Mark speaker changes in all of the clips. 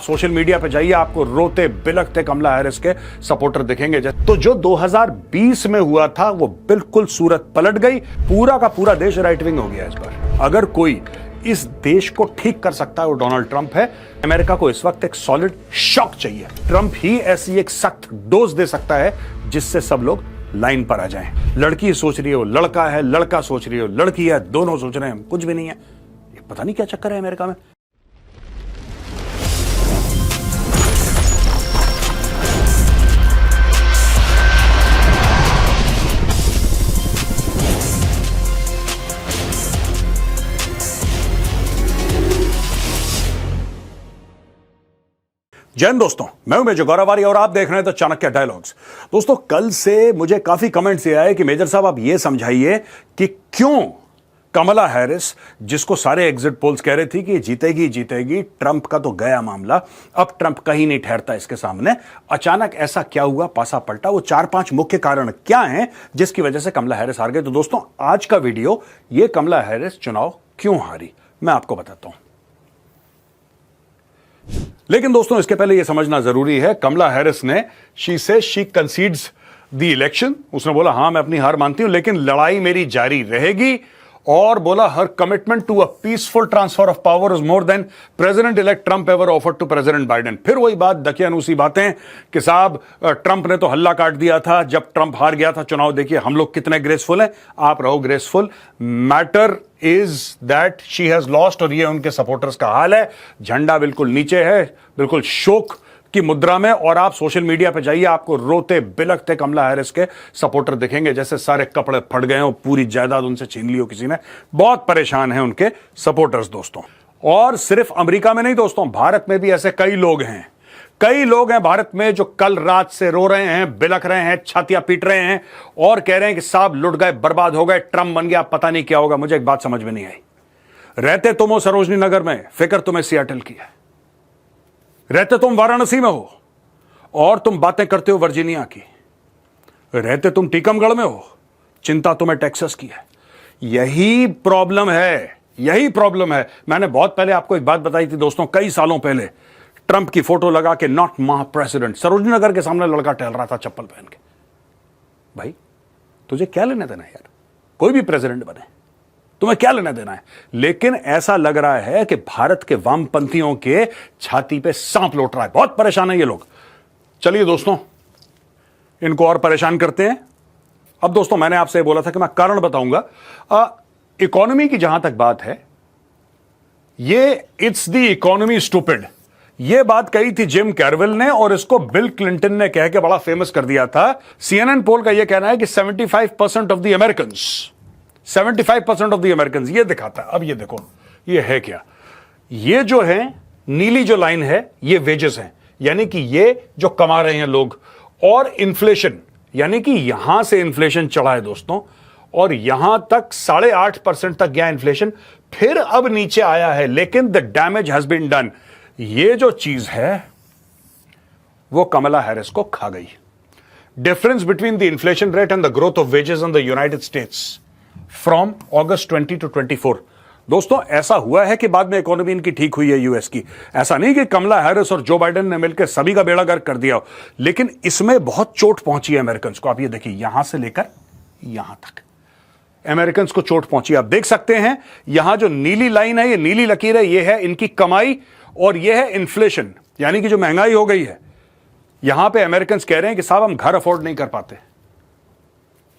Speaker 1: Social media पे जाइए, आपको रोते बिलखते कमला हैरिस के सपोर्टर दिखेंगे। तो जो 2020 में हुआ था वो बिल्कुल सूरत पलट गई। पूरा का पूरा देश राइट विंग हो गया इस बार। अगर कोई इस देश को ठीक कर सकता है वो डोनाल्ड ट्रंप है। अमेरिका को इस वक्त एक सॉलिड शॉक चाहिए। ट्रंप ही ऐसी एक सख्त डोज दे सकता है जिससे सब लोग लाइन पर आ जाएं। लड़की सोच रही है वो लड़का है, लड़का सोच रही है वो लड़की है, दोनों सोच रहे हैं कुछ भी नहीं है। ये पता नहीं क्या चक्कर है अमेरिका में। जय हिंद दोस्तों, मैं हूं मेजर गौरवारी और आप देख रहे हैं तो चाणक्य डायलॉग्स। दोस्तों, कल से मुझे काफी कमेंट्स ये आए कि मेजर साहब आप ये समझाइए कि क्यों कमला हैरिस, जिसको सारे एग्जिट पोल्स कह रहे थी कि जीतेगी जीतेगी, ट्रंप का तो गया मामला, अब ट्रंप कहीं नहीं ठहरता इसके सामने, अचानक ऐसा क्या हुआ, पासा पलटा। वो 4-5 मुख्य कारण क्या हैं जिसकी वजह से कमला हैरिस हार गए। तो दोस्तों, आज का वीडियो ये कमला हैरिस चुनाव क्यों हारी मैं आपको बताता हूं। लेकिन दोस्तों, इसके पहले यह समझना जरूरी है, कमला हैरिस ने शी कंसीड्स द इलेक्शन। उसने बोला हां मैं अपनी हार मानती हूं लेकिन लड़ाई मेरी जारी रहेगी, और बोला her commitment to a peaceful transfer of power is more than president elect Trump ever offered to president Biden. फिर वही बात, दकियानूसी बातें कि साहब ट्रंप ने तो हल्ला काट दिया था जब ट्रंप हार गया था चुनाव, देखिए हम लोग कितने ग्रेसफुल हैं। आप रहो graceful, matter is that she has lost, और ये उनके सपोर्टर्स का हाल है। झंडा बिल्कुल नीचे है, बिल्कुल शोक की मुद्रा में, और आप सोशल मीडिया पे जाइए, आपको रोते बिलखते कमला हैरिस के सपोर्टर दिखेंगे जैसे सारे कपड़े फट गए हो, पूरी जायदाद उनसे छीन ली हो किसी ने। बहुत परेशान हैं उनके सपोर्टर्स दोस्तों। और सिर्फ अमेरिका में नहीं दोस्तों, भारत में भी ऐसे कई लोग हैं, कई लोग हैं भारत में जो कल रात से रो रहे हैं, बिलख रहे हैं, छातियां पीट रहे हैं और कह रहे हैं कि साहब लुट गए, बर्बाद हो गए, ट्रंप बन गया, पता नहीं क्या होगा। मुझे एक बात समझ में नहीं आई, रहते तुम हो सरोजनी नगर में, फिक्र तुम्हें सियाटल की है। रहते तुम वाराणसी में हो और तुम बातें करते हो वर्जीनिया की। रहते तुम टीकमगढ़ में हो, चिंता तुम्हें टेक्सास की है। यही प्रॉब्लम है, यही प्रॉब्लम है। मैंने बहुत पहले आपको एक बात बताई थी दोस्तों, कई सालों पहले, ट्रंप की फोटो लगा के not my president, Sarojini Nagar के सामने लड़का टहल रहा था चप्पल पहन के। भाई तुझे क्या लेना देना है यार, कोई भी प्रेसिडेंट बने, तुम्हें क्या लेना देना है। लेकिन ऐसा लग रहा है कि भारत के वामपंथियों के छाती पे सांप लौट रहा है। बहुत परेशान है ये लोग। चलिए दोस्तों, इनको और परेशान करते हैं। अब दोस्तों, मैंने आपसे बोला था कि मैं कारण बताऊंगा। इकोनॉमी की जहां तक बात है, ये इट्स द इकोनॉमी स्टूपिड, ये बात कही थी जिम कैरविल ने, और इसको बिल क्लिंटन ने कह के बड़ा फेमस कर दिया था। सीएनएन पोल का यह कहना है कि 75% of the Americans, 75% of the American, ये दिखाता है। अब ये देखो, ये है क्या, ये जो है नीली जो लाइन है ये वेजेस हैं, यानी कि ये जो कमा रहे हैं लोग, और इन्फ्लेशन, यानी कि यहां से इन्फ्लेशन चढ़ा है दोस्तों, और यहां तक 8.5% तक गया इन्फ्लेशन, फिर अब नीचे आया है, लेकिन the damage has been done. ये जो चीज है वो कमला हैरिस को खा गई। Difference between the inflation rate and the growth of wages in the United states from August 20 to 24। दोस्तों, ऐसा हुआ है कि बाद में इकोनॉमी इनकी ठीक हुई है यूएस की। ऐसा नहीं कि कमला हैरिस और जो बाइडेन ने मिलकर सभी का बेड़ा गर्क कर दिया हो, लेकिन इसमें बहुत चोट पहुंची है अमेरिकन को। आप ये देखिए, यहां से लेकर यहां तक अमेरिकन को चोट पहुंची। आप देख सकते हैं यहां जो नीली लाइन है, ये नीली लकीर है, ये है इनकी कमाई, और ये है इन्फ्लेशन, यानी कि जो महंगाई हो गई है। यहां पे अमेरिकन कह रहे हैं कि साहब हम घर अफोर्ड नहीं कर पाते,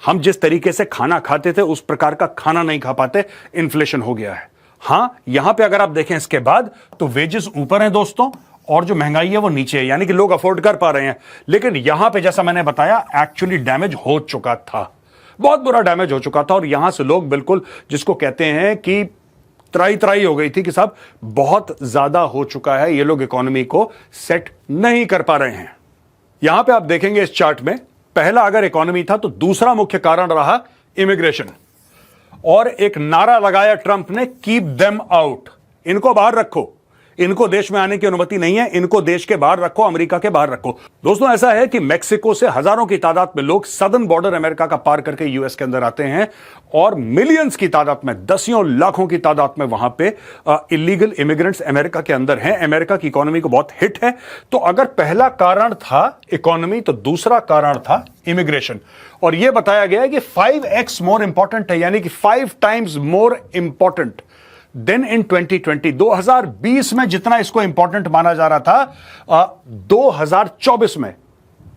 Speaker 1: हम जिस तरीके से खाना खाते थे उस प्रकार का खाना नहीं खा पाते, इन्फ्लेशन हो गया है। हां, यहां पे अगर आप देखें इसके बाद तो वेजेस ऊपर हैं दोस्तों, और जो महंगाई है वो नीचे है, यानी कि लोग अफोर्ड कर पा रहे हैं। लेकिन यहां पे जैसा मैंने बताया, एक्चुअली डैमेज हो चुका था, बहुत बुरा डैमेज हो चुका था, और यहां से लोग बिल्कुल, जिसको कहते हैं कि त्राई त्राई हो गई थी कि साहब बहुत ज्यादा हो चुका है, ये लोग इकोनॉमी को सेट नहीं कर पा रहे हैं। यहां पे आप देखेंगे इस चार्ट में, पहला अगर इकोनॉमी था तो दूसरा मुख्य कारण रहा इमिग्रेशन, और एक नारा लगाया ट्रंप ने, कीप देम आउट, इनको बाहर रखो, इनको देश में आने की अनुमति नहीं है, इनको देश के बाहर रखो, अमेरिका के बाहर रखो। दोस्तों ऐसा है कि मेक्सिको से हजारों की तादाद में लोग सदर्न बॉर्डर अमेरिका का पार करके यूएस के अंदर आते हैं और मिलियंस की तादाद में, दसियों लाखों की तादाद में वहां पे इलीगल इमिग्रेंट्स अमेरिका के अंदर हैं। अमेरिका की इकोनॉमी को बहुत हिट है। तो अगर पहला कारण था इकोनॉमी तो दूसरा कारण था इमिग्रेशन। और यह बताया गया है कि 5x मोर इंपॉर्टेंट है, यानी कि 5 times more important then in 2020। 2020 में जितना इसको इंपॉर्टेंट माना जा रहा था, 2024 में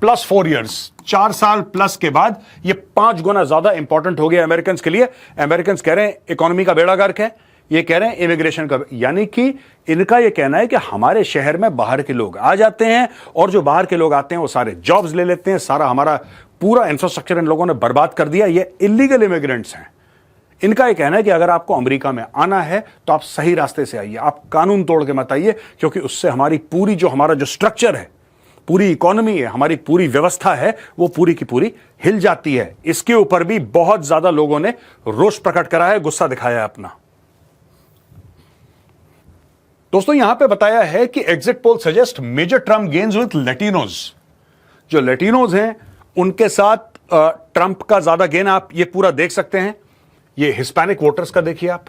Speaker 1: प्लस 4 इयर्स, 4 साल प्लस के बाद ये 5 गुना ज्यादा इंपॉर्टेंट हो गया अमेरिकन के लिए। अमेरिकन कह रहे हैं इकोनॉमी का बेड़ा गर्क है, ये कह रहे हैं इमिग्रेशन का, यानी कि इनका ये कहना है कि हमारे शहर में बाहर के लोग आ जाते हैं और जो बाहर के लोग आते हैं वो सारे जॉब्स ले लेते हैं, सारा हमारा पूरा इंफ्रास्ट्रक्चर इन लोगों ने बर्बाद कर दिया। ये इलीगल इमिग्रेंट्स हैं। इनका यह कहना है कि अगर आपको अमेरिका में आना है तो आप सही रास्ते से आइए, आप कानून तोड़ के मत आइए, क्योंकि उससे हमारी पूरी जो हमारा जो स्ट्रक्चर है, पूरी इकोनॉमी है, हमारी पूरी व्यवस्था है, वो पूरी की पूरी हिल जाती है। इसके ऊपर भी बहुत ज्यादा लोगों ने रोष प्रकट करा है, गुस्सा दिखाया है अपना। दोस्तों यहां पे बताया है कि exit poll suggest major Trump gains with Latinos. जो लैटिनोज हैं उनके साथ ट्रंप का ज्यादा गेन आप ये पूरा देख सकते हैं। ये हिस्पैनिक वोटर्स का देखिए आप,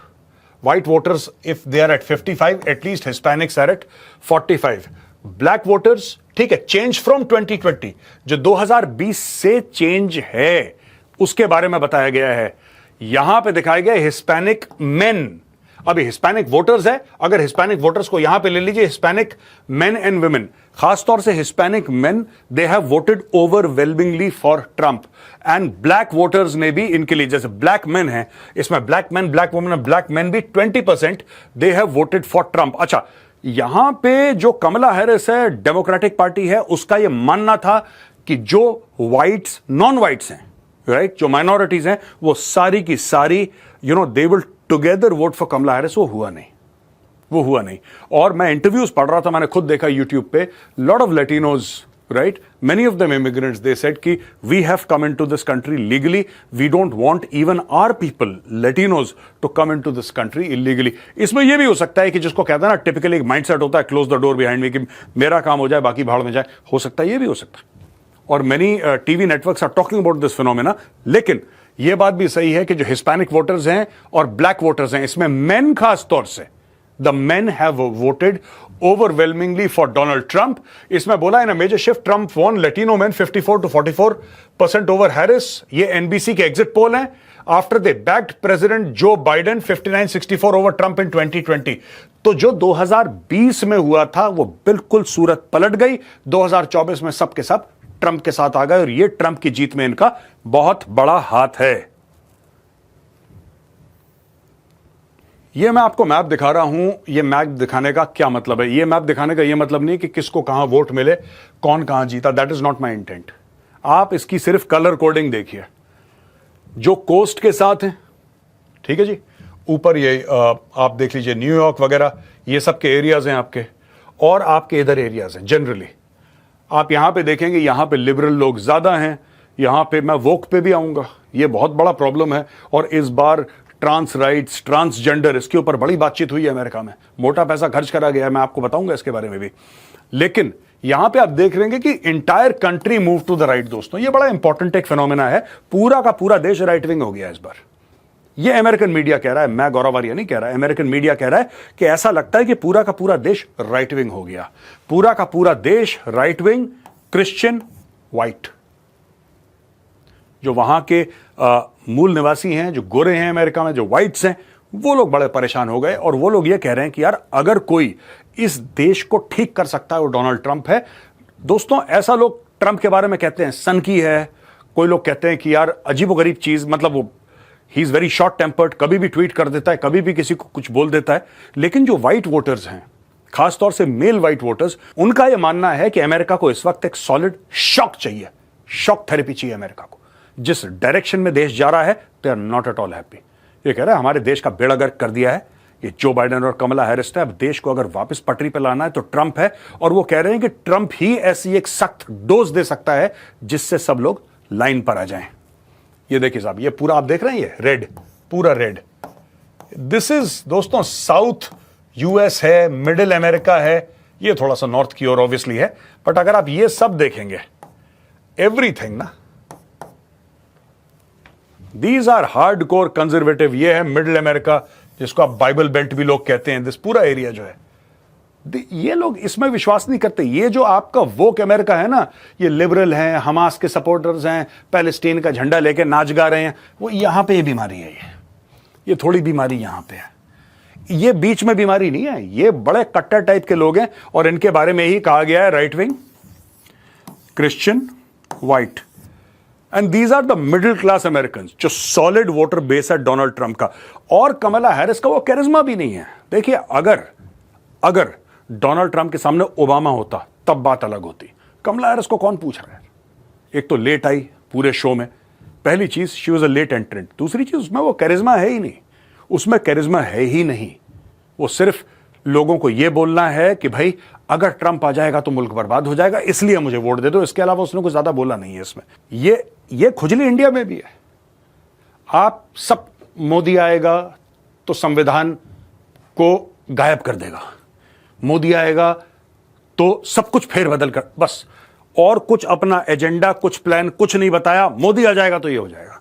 Speaker 1: white voters if they are at 55, at least Hispanics are at 45। Black voters, ठीक है, चेंज फ्रॉम 2020, जो 2020 से चेंज है उसके बारे में बताया गया है। यहां पे दिखाया गया हिस्पैनिक मेन। अभी हिस्पैनिक वोटर्स है, अगर हिस्पैनिक वोटर्स को यहां पे ले लीजिए, हिस्पैनिक मेन एंड वुमेन, खासतौर से Hispanic main, they have voted overwhelmingly for Trump. And black voters ने भी इनके लिए, जैसे ब्लैक मेन है, इसमें black man, black women, black man भी 20% they have voted for Trump. अच्छा, यहां पे जो कमला हैरिस है, डेमोक्रेटिक पार्टी है, उसका यह मानना था कि जो व्हाइट्स, नॉन व्हाइट्स हैं, राइट, जो माइनॉरिटीज हैं, वो सारी की सारी they will together vote for Kamala Harris. वो हुआ नहीं। और मैं इंटरव्यूज पढ़ रहा था, मैंने खुद देखा यूट्यूब पे, lot of Latinos, right, many of them immigrants, they said कि we have come into this country legally, we don't want even our people, Latinos, to come into this country illegally. इसमें यह भी हो सकता है कि जिसको कहता है ना, टिपिकली एक माइंडसेट होता है, close the door behind me, कि मेरा काम हो जाए बाकी भाड़ में जाए, हो सकता है, ये भी हो सकता है। और many TV networks are talking about this phenomena. लेकिन यह बात भी सही है कि जो हिस्पैनिक वोटर्स हैं और ब्लैक वोटर्स हैं, इसमें मेन खास तौर से, the men have voted overwhelmingly for Donald Trump. इसमें बोला in a major shift Trump won Latino men 54 to 44% over Harris. ये एनबीसी के एग्जिट पोल हैं। After they backed president Joe Biden 59-64 over Trump in 2020। तो जो 2020 में हुआ था वो बिल्कुल सूरत पलट गई। 2024 में सब के सब ट्रंप के साथ आ गए और ये ट्रंप की जीत में इनका बहुत बड़ा हाथ है। ये मैं आपको मैप दिखा रहा हूं। ये मैप दिखाने का क्या मतलब है? ये मैप दिखाने का ये मतलब नहीं कि किसको कहां वोट मिले, कौन कहां जीता। That is not my intent. आप इसकी सिर्फ कलर कोडिंग देखिए। जो कोस्ट के साथ हैं, ठीक है जी, ऊपर ये आप देख लीजिए न्यूयॉर्क वगैरह, ये सब के एरियाज हैं आपके, और आपके इधर एरियाज हैं। जनरली आप यहां पे देखेंगे, यहां पे लिबरल लोग ज्यादा हैं। यहां पे मैं वोक पे भी आऊंगा, ये बहुत बड़ा प्रॉब्लम है। और इस बार ट्रांस राइट्स, ट्रांसजेंडर, इसके ऊपर बड़ी बातचीत हुई है अमेरिका में, मोटा पैसा खर्च करा गया है, मैं आपको बताऊंगा इसके बारे में भी। लेकिन यहां पे आप देख रहे हैं कि entire country move to the right. दोस्तों ये बड़ा इंपॉर्टेंट एक फिनोमेना है। पूरा का पूरा देश राइट विंग हो गया इस बार। ये अमेरिकन मीडिया कह रहा है, मैं गौरव आर्या नहीं कह रहा, अमेरिकन मीडिया कह रहा है कि ऐसा लगता है कि पूरा का पूरा देश राइट विंग हो गया। पूरा का पूरा देश राइट विंग, क्रिश्चियन, व्हाइट। जो वहां के मूल निवासी हैं, जो गोरे हैं अमेरिका में, जो व्हाइट्स हैं, वो लोग बड़े परेशान हो गए। और वो लोग ये कह रहे हैं कि यार अगर कोई इस देश को ठीक कर सकता है वो डोनाल्ड ट्रंप है। दोस्तों ऐसा लोग ट्रंप के बारे में कहते हैं सनकी है, कोई लोग कहते हैं कि यार अजीबोगरीब चीज, मतलब वो he is very short tempered, कभी भी ट्वीट कर देता है, कभी भी किसी को कुछ बोल देता है। लेकिन जो व्हाइट वोटर्स हैं, खासतौर से मेल व्हाइट वोटर्स, उनका यह मानना है कि अमेरिका को इस वक्त एक सॉलिड शॉक चाहिए, शॉक थेरेपी चाहिए अमेरिका को। जिस डायरेक्शन में देश जा रहा है, they are not at all happy. ये कह रहा है हमारे देश का बेड़ा गर्क कर दिया है ये जो बाइडेन और कमला हैरिस ने। अब देश को अगर वापस पटरी पर लाना है तो ट्रंप है। और वो कह रहे हैं कि ट्रंप ही ऐसी एक सख्त डोज दे सकता है जिससे सब लोग लाइन पर आ जाएं। ये देखिए साहब, ये पूरा आप देख रहे हैं, ये रेड, पूरा रेड। दिस इज दोस्तों साउथ यूएस है, मिडिल अमेरिका है, ये थोड़ा सा नॉर्थ की ओर ऑब्वियसली है, बट अगर आप ये सब देखेंगे, एवरीथिंग ना, दीज आर हार्डकोर कंजर्वेटिव। ये है मिडिल अमेरिका, जिसको आप बाइबल बेल्ट भी लोग कहते हैं। दिस पूरा एरिया जो है, ये लोग इसमें विश्वास नहीं करते। ये जो आपका वोक अमेरिका है ना, ये लिबरल हैं, हमास के सपोर्टर्स हैं, पैलेस्टीन का झंडा लेके नाच गा रहे हैं, वो यहां पे ये बीमारी है। ये थोड़ी बीमारी यहां पे है, ये बीच में बीमारी नहीं है। ये बड़े कट्टर टाइप के लोग हैं और इनके बारे में ही कहा गया है right wing, Christian, white, and these are the middle class American, जो सॉलिड वोटर बेस है डोनाल्ड ट्रंप का। और कमला हैरिस का वो कैरिज्मा भी नहीं है। देखिए, अगर डोनाल्ड ट्रंप के सामने ओबामा होता तब बात अलग होती। कमला हैरिस को कौन पूछ रहा है? एक तो लेट आई पूरे शो में, पहली चीज she was a late entrant, दूसरी चीज उसमें वो कैरिज्मा है ही नहीं, उसमें कैरिज्मा है ही नहीं। वो सिर्फ लोगों को यह बोलना है कि भाई अगर ट्रंप आ जाएगा तो मुल्क बर्बाद हो जाएगा, इसलिए मुझे वोट दे दो। इसके अलावा उसने कुछ ज्यादा बोला नहीं है इसमें। ये खुजली इंडिया में भी है। आप सब, मोदी आएगा तो संविधान को गायब कर देगा, मोदी आएगा तो सब कुछ फेरबदल कर, बस, और कुछ अपना एजेंडा, कुछ प्लान, कुछ नहीं बताया। मोदी आ जाएगा तो ये हो जाएगा।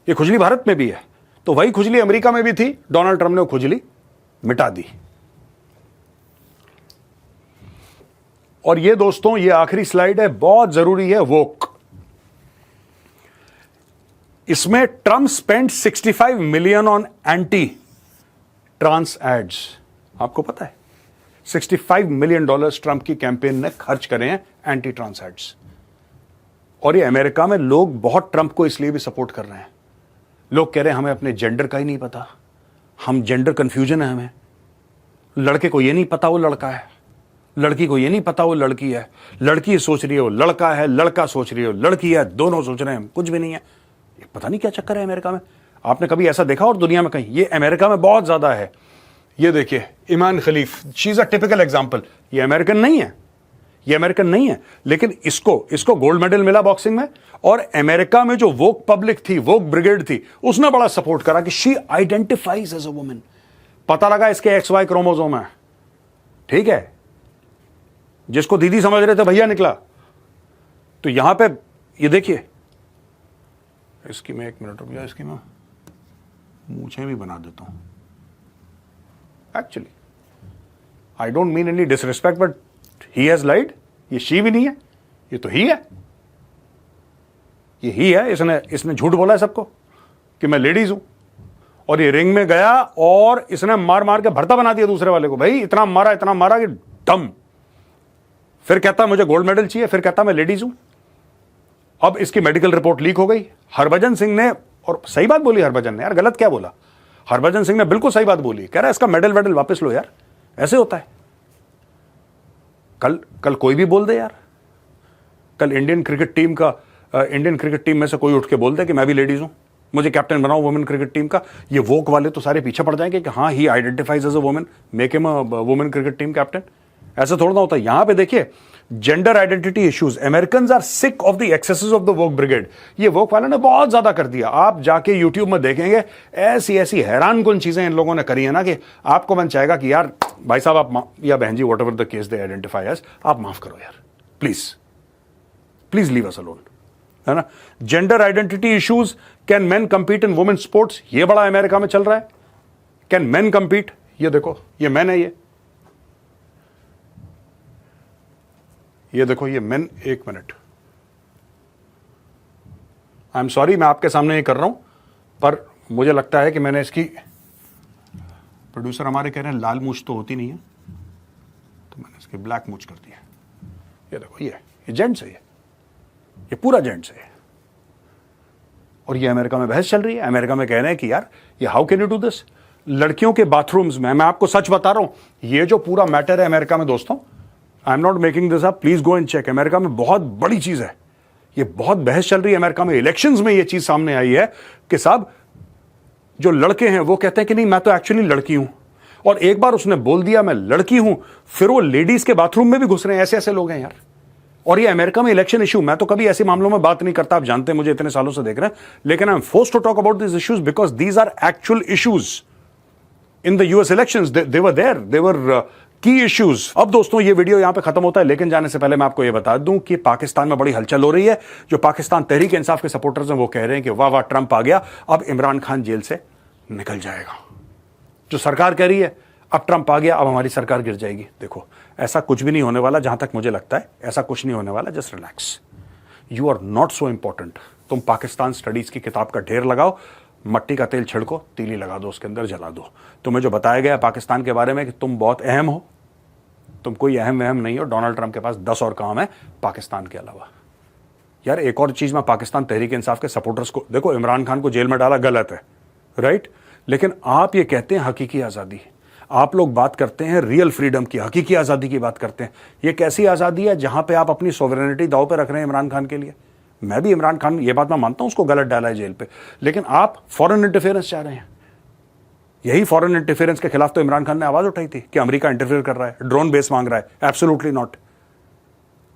Speaker 1: ये खुजली भारत में भी है, तो वही खुजली अमेरिका में भी थी। डोनाल्ड ट्रंप ने वो खुजली मिटा दी। और ये दोस्तों, ये आखिरी स्लाइड है, बहुत जरूरी है, वोक। इसमें Trump spend 65 million on anti trans ads. आपको पता है 65 मिलियन डॉलर्स ट्रंप की कैंपेन ने खर्च करे हैं एंटी ट्रांस एड्स। और ये अमेरिका में लोग बहुत ट्रंप को इसलिए भी सपोर्ट कर रहे हैं। लोग कह रहे हैं हमें अपने जेंडर का ही नहीं पता, हम जेंडर कंफ्यूजन है हमें। लड़के को ये नहीं पता वो लड़का है, लड़की को ये नहीं पता वो लड़की है, लड़की सोच रही है वो लड़का है, लड़का सोच रही है वो लड़की है, दोनों सोच रहे हैं कुछ भी नहीं है। ये पता नहीं क्या चक्कर है अमेरिका में। आपने कभी ऐसा देखा और दुनिया में कहीं? ये अमेरिका में बहुत ज्यादा है। ये देखिए, Imane Khelif, she is a typical example. ये अमेरिकन नहीं है, ये अमेरिकन नहीं है, लेकिन इसको गोल्ड मेडल मिला बॉक्सिंग में। और अमेरिका में जो वोक पब्लिक थी, वोक ब्रिगेड थी, उसने बड़ा सपोर्ट करा कि she identifies as a woman. पता लगा इसके XY क्रोमोसोम है, ठीक है, जिसको दीदी समझ रहे थे भैया निकला। तो यहां पे ये देखिए, इसकी मैं 1 मिनट रुक गया, इसकी मैं मूछें भी बना देता हूं। Actually I don't mean any disrespect, but he has lied. ये शी भी नहीं है, ये तो ही है, ये ही है। इसने झूठ बोला है सबको कि मैं लेडीज हूं। और ये रिंग में गया और इसने मार मार के भरता बना दिया दूसरे वाले को। भाई इतना मारा कि दम। फिर कहता मुझे गोल्ड मेडल चाहिए, फिर कहता मैं लेडीज हूं। अब इसकी मेडिकल रिपोर्ट लीक हो गई। हरभजन सिंह ने, और सही बात बोली हरभजन ने, यार गलत क्या बोला? हरभजन सिंह ने बिल्कुल सही बात बोली। कह रहा है इसका मेडल वेडल वापस लो यार, ऐसे होता है। कल कोई भी बोल दे यार, कल इंडियन क्रिकेट टीम में से कोई उठ के बोल दे कि मैं भी लेडीज हूं, मुझे कैप्टन बनाओ वुमेन क्रिकेट टीम का। ये वोक वाले तो सारे पीछे पड़ जाएंगे कि हाँ he identifies as a women, make him a women cricket team captain. ऐसा थोड़ा ना होता है। यहां पे देखिए, gender identity issues, Americans are sick of the excesses of the woke brigade. ये वोक वालों ने बहुत ज्यादा कर दिया। आप जाके यूट्यूब में देखेंगे, ऐसी हैरानकुन चीजें इन लोगों ने करी है ना कि आपको मन चाहेगा कि यार भाई साहब आप, या बहन जी, whatever the case they identify as, आप माफ करो यार, प्लीज लीव अस अलोन, है ना। Gender identity issues, can main compete in women sports, ये बड़ा अमेरिका में चल रहा है। कैन मेन कम्पीट, ये देखो, ये मेन है, ये देखो, ये main. 1 minute, I am sorry मैं आपके सामने ये कर रहा हूं, पर मुझे लगता है कि मैंने इसकी, प्रोड्यूसर हमारे कह रहे हैं लाल मूछ तो होती नहीं है, तो मैंने इसकी ब्लैक मूछ कर दिया। ये देखो, ये जेंट्स है, ये पूरा जेंट्स है। और ये अमेरिका में बहस चल रही है। अमेरिका में कह रहे हैं कि यार ये how can you do this. लड़कियों के बाथरूम्स में, मैं आपको सच बता रहा हूं, ये जो पूरा मैटर है अमेरिका में दोस्तों, I am not making this up, please go and check. America में बहुत बड़ी चीज है, ये बहुत बहस चल रही है अमेरिका में। इलेक्शंस में ये चीज सामने आई है कि साहब जो लड़के हैं वो कहते हैं कि नहीं मैं तो एक्चुअली लड़की हूं, और एक बार उसने बोल दिया मैं लड़की हूं, फिर वो लेडीज के बाथरूम में भी घुस रहे हैं। ऐसे लोग हैं यार। और ये अमेरिका में इलेक्शन इशू, मैं तो कभी ऐसे मामलों में बात नहीं करता, आप जानते हैं मुझे, इतने सालों से देख रहे हैं, लेकिन I am forced to talk about this issues because these are actual issues. In the US elections, they were there, they were key issues. अब दोस्तों ये वीडियो यहां पे खत्म होता है, लेकिन जाने से पहले मैं आपको ये बता दूं कि पाकिस्तान में बड़ी हलचल हो रही है। जो पाकिस्तान तहरीक इंसाफ के सपोर्टर्स हैं वो कह रहे हैं कि वाह वाह ट्रंप आ गया, अब इमरान खान जेल से निकल जाएगा। जो सरकार कह रही है अब ट्रंप आ गया, अब हमारी सरकार गिर जाएगी। देखो ऐसा कुछ भी नहीं होने वाला, जहां तक मुझे लगता है ऐसा कुछ नहीं होने वाला। Just relax, you are not so important. तुम पाकिस्तान स्टडीज की किताब का ढेर लगाओ, मट्टी का तेल छिड़को, तीली लगा दो, उसके अंदर जला दो। तुम्हें जो बताया गया पाकिस्तान के बारे में कि तुम बहुत अहम हो, तुम कोई अहम नहीं हो। डोनाल्ड ट्रंप के पास 10 और काम है पाकिस्तान के अलावा। यार एक और चीज, मैं पाकिस्तान तहरीक इंसाफ के सपोर्टर्स को, देखो इमरान खान को जेल में डाला गलत है, राइट, लेकिन आप ये कहते हैं हकीकी आजादी, आप लोग बात करते हैं रियल फ्रीडम की, हकीकी आजादी की बात करते हैं। ये कैसी आजादी है जहां पे आप अपनी सोवरेनिटी दांव पे रख रहे हैं इमरान खान के लिए? मैं भी इमरान खान, ये बात मैं मानता हूं, उसको गलत डाला है जेल पे, लेकिन आप फॉरेन इंटरफेरेंस चाह रहे हैं। यही फॉरेन इंटरफेरेंस के खिलाफ तो इमरान खान ने आवाज उठाई थी कि अमेरिका इंटरफेयर कर रहा है, ड्रोन बेस मांग रहा है। एब्सोल्युटली नॉट,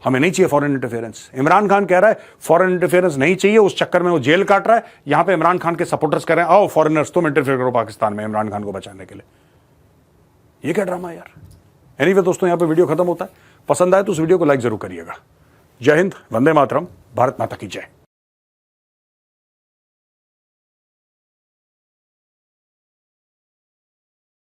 Speaker 1: हमें नहीं चाहिए फॉरेन इंटरफेरेंस। इमरान खान कह रहा है फॉरेन इंटरफेरेंस नहीं चाहिए, उस चक्कर में वो जेल काट रहा है। यहां पे इमरान खान के सपोर्टर्स कह रहे हैं आओ फॉरेनर्स तुम इंटरफेयर करो पाकिस्तान में इमरान खान को बचाने के लिए। ये क्या ड्रामा यार। एनीवे दोस्तों, यहां पे वीडियो खत्म होता है। पसंद आए तो उस वीडियो को लाइक जरूर करिएगा। जय हिंद, वंदे मातरम, भारत माता की जय।